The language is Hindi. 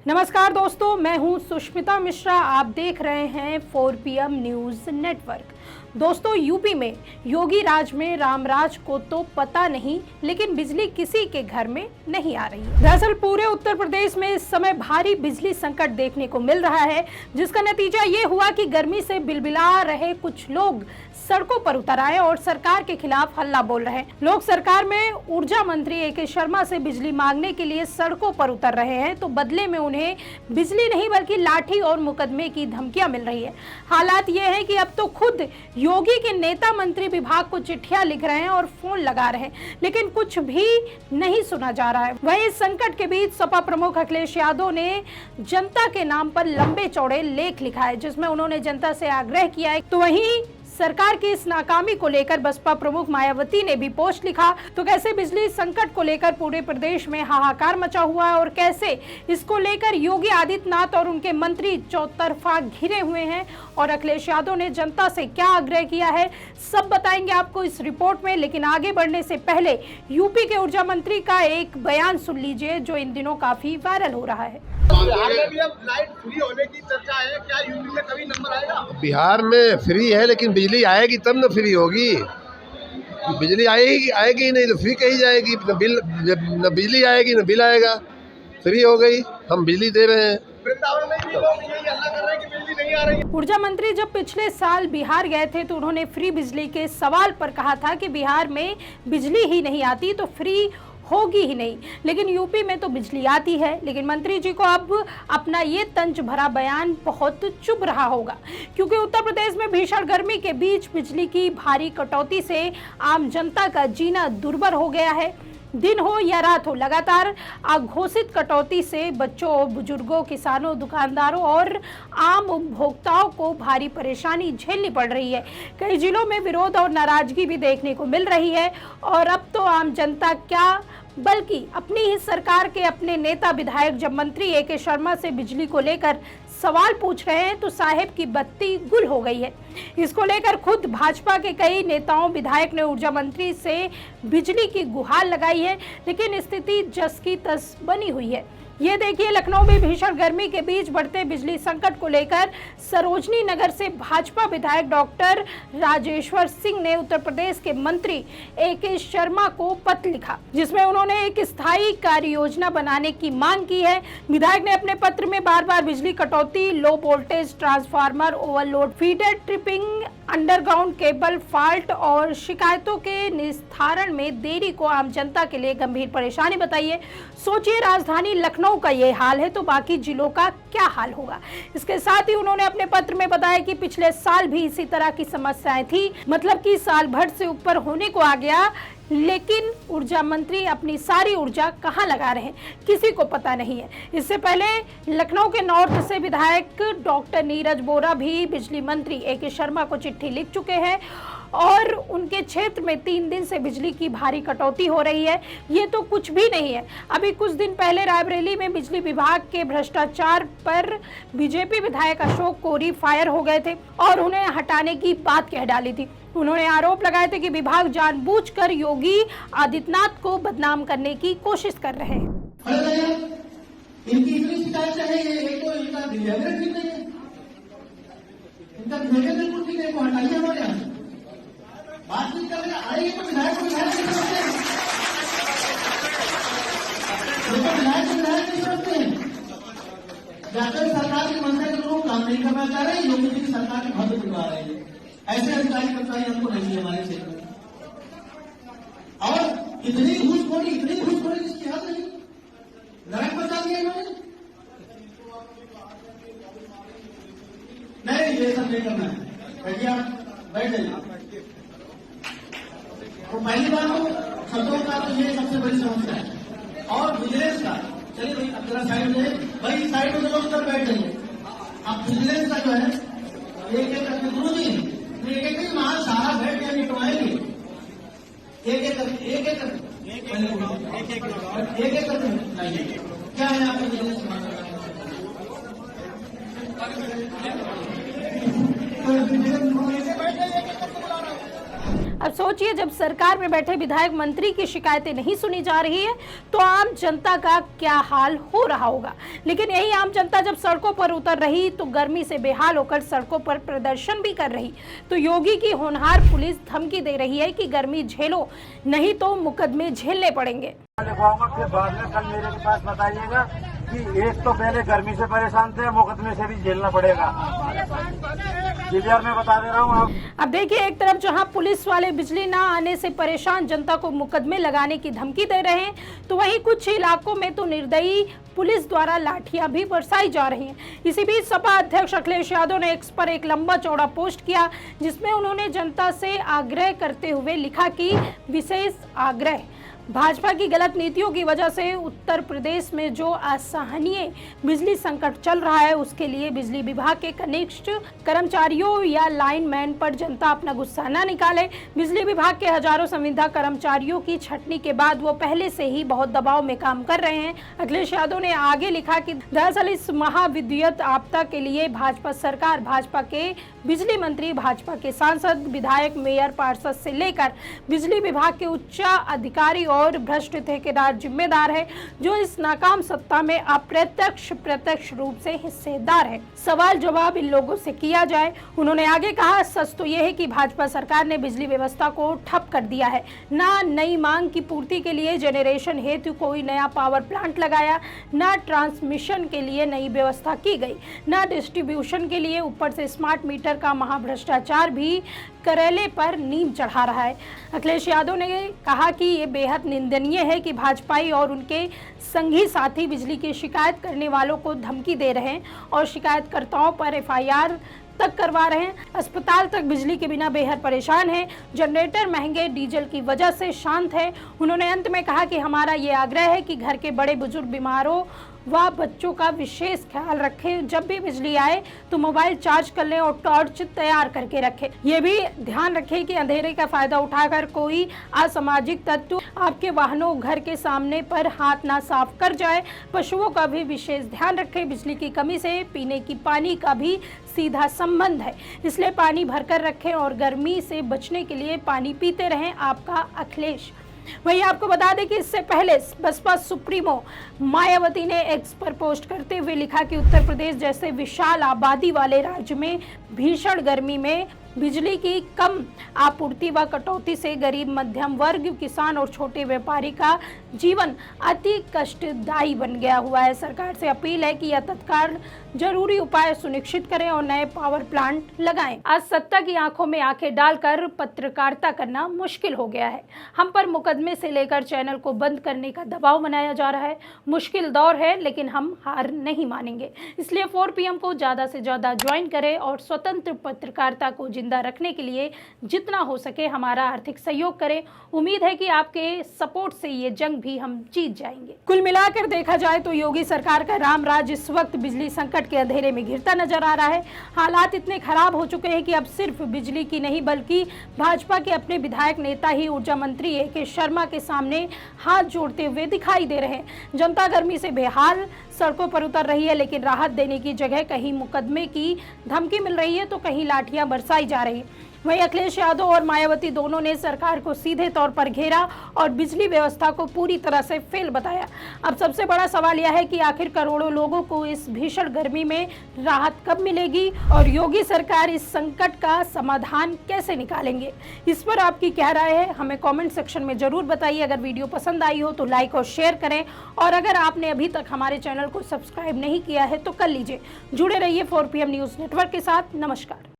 नमस्कार दोस्तों, मैं हूं सुष्मिता मिश्रा। आप देख रहे हैं 4 PM न्यूज नेटवर्क। दोस्तों, यूपी में योगी राज में रामराज को तो पता नहीं, लेकिन बिजली किसी के घर में नहीं आ रही है। दरअसल पूरे उत्तर प्रदेश में इस समय भारी बिजली संकट देखने को मिल रहा है, जिसका नतीजा ये हुआ कि गर्मी से बिलबिला रहे कुछ लोग सड़कों पर उतर आए और सरकार के खिलाफ हल्ला बोल रहे हैं। लोग सरकार में ऊर्जा मंत्री AK शर्मा से बिजली मांगने के लिए सड़कों पर उतर रहे हैं, तो बदले में उन्हें बिजली नहीं बल्कि लाठी और मुकदमे की धमकियां मिल रही है। हालात ये है कि अब तो खुद योगी के नेता मंत्री विभाग को चिट्ठियां लिख रहे हैं और फोन लगा रहे हैं, लेकिन कुछ भी नहीं सुना जा रहा है। वहीं इस संकट के बीच सपा प्रमुख अखिलेश यादव ने जनता के नाम पर लंबे चौड़े लेख लिखा है, जिसमें उन्होंने जनता से आग्रह किया है। तो वहीं सरकार की इस नाकामी को लेकर बसपा प्रमुख मायावती ने भी पोस्ट लिखा। तो कैसे बिजली संकट को लेकर पूरे प्रदेश में हाहाकार मचा हुआ है और कैसे इसको लेकर योगी आदित्यनाथ और उनके मंत्री चौतरफा घिरे हुए हैं और अखिलेश यादव ने जनता से क्या आग्रह किया है, सब बताएंगे आपको इस रिपोर्ट में। लेकिन आगे बढ़ने से पहले यूपी के ऊर्जा मंत्री का एक बयान सुन लीजिए, जो इन दिनों काफी वायरल हो रहा है। बिहार में भी अब लाइट फ्री होने की चर्चा है, क्या यूपी में कभी नंबर आएगा? बिहार में फ्री है, लेकिन बिजली आएगी तब न फ्री होगी। बिजली आएगी नहीं तो फ्री कही जाएगी। न बिजली आएगी न बिल आएगा। फ्री हो गई, हम बिजली दे रहे हैं। वृंदावन में भी लोग यही हल्ला कर रहे हैं कि बिजली नहीं आ रही है। ऊर्जा मंत्री जब पिछले साल बिहार गए थे तो उन्होंने फ्री बिजली के सवाल पर कहा था कि बिहार में बिजली ही नहीं आती तो फ्री होगी ही नहीं, लेकिन यूपी में तो बिजली आती है। लेकिन मंत्री जी को अब अपना ये तंज भरा बयान बहुत चुभ रहा होगा, क्योंकि उत्तर प्रदेश में भीषण गर्मी के बीच बिजली की भारी कटौती से आम जनता का जीना दुर्भर हो गया है। दिन हो या रात हो, लगातार अघोषित कटौती से बच्चों, बुजुर्गों, किसानों, दुकानदारों और आम उपभोक्ताओं को भारी परेशानी झेलनी पड़ रही है। कई जिलों में विरोध और नाराजगी भी देखने को मिल रही है और अब तो आम जनता क्या बल्कि अपनी ही सरकार के अपने नेता विधायक जब मंत्री AK शर्मा से बिजली को लेकर सवाल पूछ रहे हैं तो साहेब की बत्ती गुल हो गई है। इसको लेकर खुद भाजपा के कई नेताओं, विधायक ने ऊर्जा मंत्री से बिजली की गुहार लगाई है, लेकिन स्थिति जस की तस बनी हुई है। ये देखिए, लखनऊ में भीषण गर्मी के बीच बढ़ते बिजली संकट को लेकर सरोजनी नगर से भाजपा विधायक डॉक्टर राजेश्वर सिंह ने उत्तर प्रदेश के मंत्री AK शर्मा को पत्र लिखा, जिसमें उन्होंने एक स्थायी कार्य योजना बनाने की मांग की है। विधायक ने अपने पत्र में बार बार बिजली कटौती, low voltage transformer overload, feeder tripping, underground cable fault और शिकायतों के निस्तारण में देरी को आम जनता के लिए गंभीर परेशानी बताई है। सोचिए, राजधानी लखनऊ का ये हाल है तो बाकी जिलों का क्या हाल होगा। इसके साथ ही उन्होंने अपने पत्र में बताया कि पिछले साल भी इसी तरह की समस्याएं थी, मतलब कि साल भर से ऊपर होने को आ गया, लेकिन ऊर्जा मंत्री अपनी सारी ऊर्जा कहां लगा रहे हैं किसी को पता नहीं है। इससे पहले लखनऊ के नॉर्थ से विधायक डॉक्टर नीरज बोरा भी बिजली मंत्री AK शर्मा को चिट्ठी लिख चुके हैं और उनके क्षेत्र में 3 दिन से बिजली की भारी कटौती हो रही है। ये तो कुछ भी नहीं है। अभी कुछ दिन पहले रायबरेली में बिजली विभाग के भ्रष्टाचार पर BJP विधायक अशोक कोरी फायर हो गए थे और उन्हें हटाने की बात कह डाली थी। उन्होंने आरोप लगाए थे कि विभाग जानबूझकर योगी आदित्यनाथ को बदनाम करने की कोशिश कर रहे हैं। इनकी इतनी शिकायत है, इनका बिहेवियर ठीक नहीं है, इनका बिहेवियर बिल्कुल ठीक है, इनको हटाइए हमारे यहाँ से। बातचीत करने आएंगे तो विधायक को विधायक नहीं समझते हैं, विधायक नहीं समझते हैं। जाकर सरकार की मंशा के लोग काम नहीं करना चाह रहे हैं, योगी की सरकार की भद्र करवा रहे हैं। ऐसे अधिकारी कर्मचारी हमको नहीं है हमारे क्षेत्र में। और इतनी घूसखोरी जिसकी हद नहीं, नरक बचा दिया इन्होंने। नहीं, ये सब नहीं करना है। बैठिए, आप बैठ जाइए। तो पहली बात तो शब्दों का तो ये सबसे बड़ी समस्या है। और विजिलेंस का, चलिए भाई अब जरा साइड में, भाई साइड में लोग उधर बैठ जाइए। अब विजिलेंस का जो है एक करके गुरु जी एक वहां सारा बैठ के निकलवाएंगे, एक करके क्या है आपको विजिलेंस। अब अब सोचिए, जब सरकार में बैठे विधायक मंत्री की शिकायतें नहीं सुनी जा रही है तो आम जनता का क्या हाल हो रहा होगा। लेकिन यही आम जनता जब सड़कों पर उतर रही तो गर्मी से बेहाल होकर सड़कों पर प्रदर्शन भी कर रही, तो योगी की होनहार पुलिस धमकी दे रही है कि गर्मी झेलो नहीं तो मुकदमे झेलने पड़ेंगे। लिखवाऊंगा, फिर बाद में कल मेरे के पास बताइएगा कि एक तो पहले गर्मी से परेशान थे, मुकदमे से भी झेलना पड़ेगा। क्लियर मैं बता दे रहा हूँ। अब देखिए, एक तरफ जहां पुलिस वाले बिजली ना आने से परेशान जनता को मुकदमे लगाने की धमकी दे रहे हैं, तो वहीं कुछ इलाकों में तो निर्दयी पुलिस द्वारा लाठियां भी बरसाई जा रही हैं। इसी बीच सपा अध्यक्ष अखिलेश यादव ने एक्स पर एक लंबा चौड़ा पोस्ट किया, जिसमें उन्होंने जनता से आग्रह करते हुए लिखा कि विशेष आग्रह, भाजपा की गलत नीतियों की वजह से उत्तर प्रदेश में जो असहनीय बिजली संकट चल रहा है, उसके लिए बिजली विभाग के कनिष्ठ कर्मचारियों या लाइनमैन पर जनता अपना गुस्सा न निकाले। बिजली विभाग के हजारों संविदा कर्मचारियों की छटनी के बाद वो पहले से ही बहुत दबाव में काम कर रहे हैं। अखिलेश यादव ने आगे लिखा कि दरअसल इस महाविद्युत आपदा के लिए भाजपा सरकार, भाजपा के बिजली मंत्री, भाजपा के सांसद, विधायक, मेयर, पार्षद से लेकर बिजली विभाग के उच्च अधिकारी और भ्रष्ट ठेकेदार जिम्मेदार है, जो इस नाकाम सत्ता में अप्रत्यक्ष प्रत्यक्ष रूप से हिस्सेदार है। सवाल जवाब इन लोगों से किया जाए। उन्होंने आगे कहा, सच तो यह है कि भाजपा सरकार ने बिजली व्यवस्था को ठप कर दिया है। ना नई मांग की पूर्ति के लिए जनरेशन हेतु कोई नया पावर प्लांट लगाया, ना ट्रांसमिशन के लिए नई व्यवस्था की गई, ना डिस्ट्रीब्यूशन के लिए, ऊपर से स्मार्ट मीटर का महाभ्रष्टाचार भी करेले पर नीम चढ़ा रहा है। अखिलेश यादव ने कहा कि ये बेहद निंदनीय है कि भाजपाई और उनके संगी साथी बिजली की शिकायत करने वालों को धमकी दे रहे हैं और शिकायतकर्ताओं पर एफआईआर तक करवा रहे हैं। अस्पताल तक बिजली के बिना बेहद परेशान है। जनरेटर महंगे डीजल की वजह से शांत है। उन्होंने अंत में कहा कि हमारा ये आग्रह है कि घर के बड़े बुजुर्ग, बीमारों व बच्चों का विशेष ख्याल रखें। जब भी बिजली आए तो मोबाइल चार्ज कर लें और टॉर्च तैयार करके रखें। ये भी ध्यान रखें कि अंधेरे का फायदा उठाकर कोई असामाजिक तत्व आपके वाहनों, घर के सामने पर हाथ ना साफ कर जाए। पशुओं का भी विशेष ध्यान रखें। बिजली की कमी से पीने की पानी का भी सीधा संबंध है, इसलिए पानी भरकर रखें और गर्मी से बचने के लिए पानी पीते रहें। आपका अखिलेश। वहीं आपको बता दें कि इससे पहले बसपा सुप्रीमो मायावती ने एक्स पर पोस्ट करते हुए लिखा कि उत्तर प्रदेश जैसे विशाल आबादी वाले राज्य में भीषण गर्मी में बिजली की कम आपूर्ति व कटौती से गरीब, मध्यम वर्ग, किसान और छोटे व्यापारी का जीवन अति कष्टदायी बन गया हुआ है। सरकार से अपील है कि यह तत्काल जरूरी उपाय सुनिश्चित करें और नए पावर प्लांट लगाएं। आज सत्ता की आंखों में आंखें डालकर पत्रकारिता करना मुश्किल हो गया है। हम पर मुकदमे से लेकर चैनल को बंद करने का दबाव बनाया जा रहा है। मुश्किल दौर है, लेकिन हम हार नहीं मानेंगे। इसलिए 4 PM को ज़्यादा से ज़्यादा ज्वाइन करें और स्वतंत्र पत्रकारिता को जिंदा रखने के लिए जितना हो सके हमारा आर्थिक सहयोग करें। उम्मीद है कि आपके सपोर्ट से ये जंग भी हम जीत जाएंगे। कुल मिलाकर देखा जाए तो योगी सरकार का राम राज इस वक्त बिजली संकट के अंधेरे में घिरता नजर आ रहा है। हालात इतने खराब हो चुके हैं कि अब सिर्फ बिजली की नहीं बल्कि भाजपा के अपने विधायक नेता ही ऊर्जा मंत्री AK शर्मा के सामने हाथ जोड़ते हुए दिखाई दे रहे हैं। जनता गर्मी से बेहाल सड़कों पर उतर रही है, लेकिन राहत देने की जगह कहीं मुकदमे की धमकी मिल रही है तो कहीं लाठियां बरसाई जा रही। वहीं अखिलेश यादव और मायावती दोनों ने सरकार को सीधे तौर पर घेरा और बिजली व्यवस्था को पूरी तरह से फेल बताया। अब सबसे बड़ा सवाल यह है कि आखिर करोड़ों लोगों को इस भीषण गर्मी में राहत कब मिलेगी और योगी सरकार इस संकट का समाधान कैसे निकालेंगे। इस पर आपकी क्या राय है, हमें कमेंट सेक्शन में जरूर बताइए। अगर वीडियो पसंद आई हो तो लाइक और शेयर करें और अगर आपने अभी तक हमारे चैनल को सब्सक्राइब नहीं किया है तो कर लीजिए। जुड़े रहिए 4 PM न्यूज़ नेटवर्क के साथ। नमस्कार।